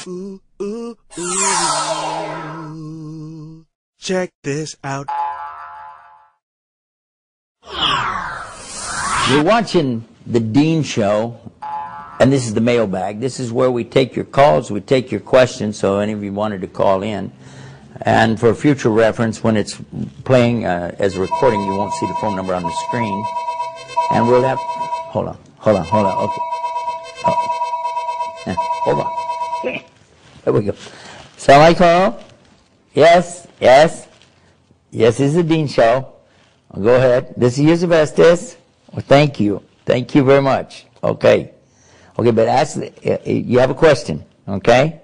Ooh, ooh, ooh. Check this out. You're watching the Dean Show, and this is the mailbag. This is where we take your calls, we take your questions, so any of you wanted to call in. And for future reference, when it's playing as a recording, you won't see the phone number on the screen. And we'll have... Hold on. Okay. Hold on. There we go. Assalamu alaikum. Yes. This is the Dean Show. Go ahead. This is Yusuf Estes. Well, thank you. Thank you very much. Okay, but ask, you have a question, okay?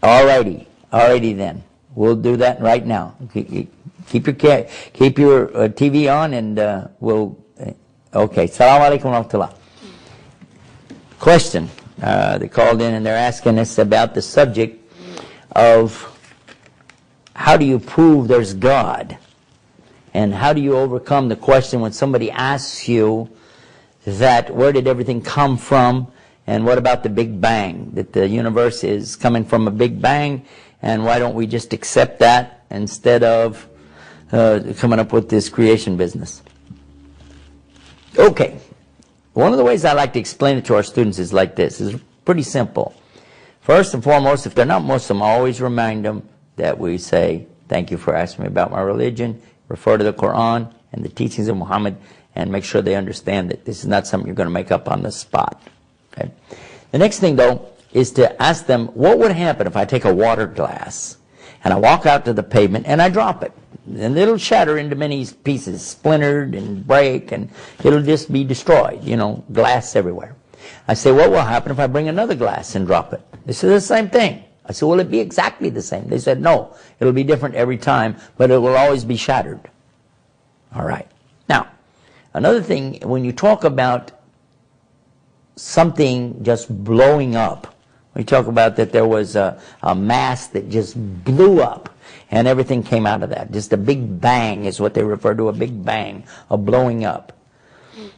Alrighty then. We'll do that right now. Keep your TV on, and we'll. Okay. Assalamu alaikum wa rahmatullah. Question. They called in and they're asking us about the subject of how do you prove there's God, and how do you overcome the question when somebody asks you that where did everything come from, and what about the Big Bang, that the universe is coming from a Big Bang, and why don't we just accept that instead of coming up with this creation business? Okay, one of the ways I like to explain it to our students is like this. It's pretty simple. First and foremost, if they're not Muslim, I always remind them that we say, thank you for asking me about my religion, refer to the Quran and the teachings of Muhammad, and make sure they understand that this is not something you're going to make up on the spot. Okay. The next thing, though, is to ask them, what would happen if I take a water glass and I walk out to the pavement and I drop it? And it'll shatter into many pieces, splintered and break, and it'll just be destroyed, glass everywhere. I say, what will happen if I bring another glass and drop it? They said, the same thing. I said, will it be exactly the same? They said, no, it'll be different every time, but it will always be shattered. All right. Now, another thing, when you talk about something just blowing up, we talk about that there was a mass that just blew up, and everything came out of that. Just a big bang is what they refer to, a big bang, a blowing up.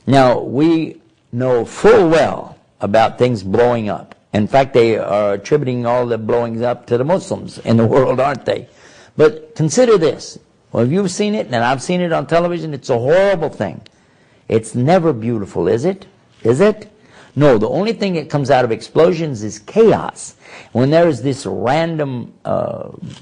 Now, we know full well about things blowing up. In fact, they are attributing all the blowings up to the Muslims in the world, aren't they? But consider this. Well, if you've seen it, and I've seen it on television, it's a horrible thing. It's never beautiful, is it? Is it? No, the only thing that comes out of explosions is chaos. When there is this random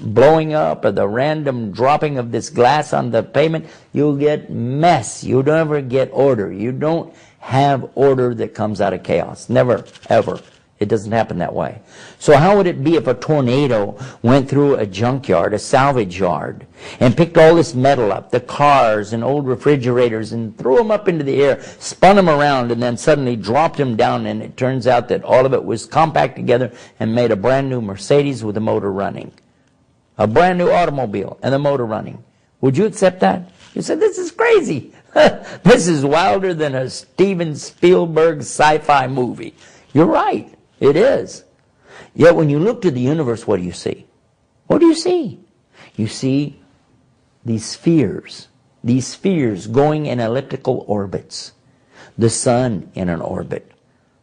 blowing up or the random dropping of this glass on the pavement, you'll get mess. You don't ever get order. You don't have order that comes out of chaos. Never, ever. It doesn't happen that way. So how would it be if a tornado went through a junkyard, a salvage yard, and picked all this metal up, the cars and old refrigerators, and threw them up into the air, spun them around, and then suddenly dropped them down, and it turns out that all of it was compact together and made a brand new Mercedes with the motor running. A brand new automobile and the motor running. Would you accept that? You said, this is crazy. This is wilder than a Steven Spielberg sci-fi movie. You're right. It is. Yet when you look to the universe, what do you see? What do you see? You see these spheres going in elliptical orbits. The sun in an orbit.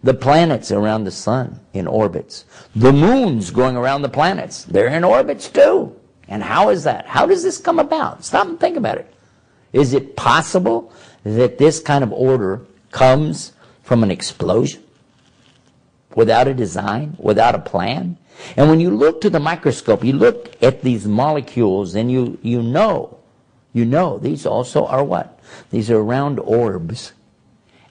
The planets around the sun in orbits. The moons going around the planets. They're in orbits too. And how is that? How does this come about? Stop and think about it. Is it possible that this kind of order comes from an explosion? Without a design, without a plan? And when you look to the microscope, you look at these molecules, and you know these also are what? These are round orbs.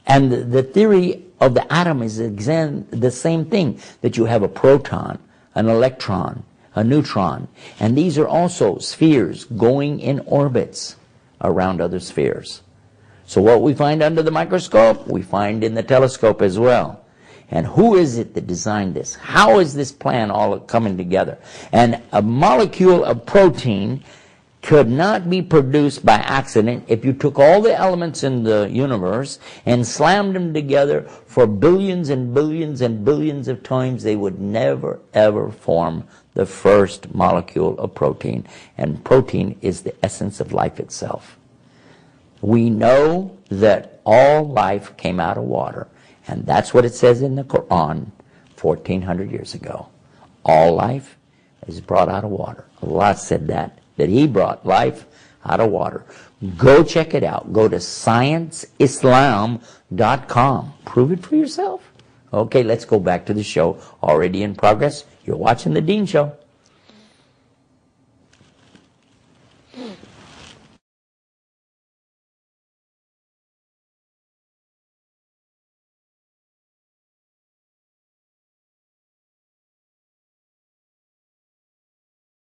And the theory of the atom is the same thing, that you have a proton, an electron, a neutron, and these are also spheres going in orbits around other spheres. So what we find under the microscope, we find in the telescope as well. And who is it that designed this? How is this plan all coming together? And a molecule of protein could not be produced by accident if you took all the elements in the universe and slammed them together for billions and billions and billions of times. They would never, ever form the first molecule of protein. And protein is the essence of life itself. We know that all life came out of water. And that's what it says in the Quran 1400 years ago. All life is brought out of water. Allah said that He brought life out of water. Go check it out. Go to scienceislam.com. Prove it for yourself. Okay, let's go back to the show. Already in progress. You're watching The Dean Show.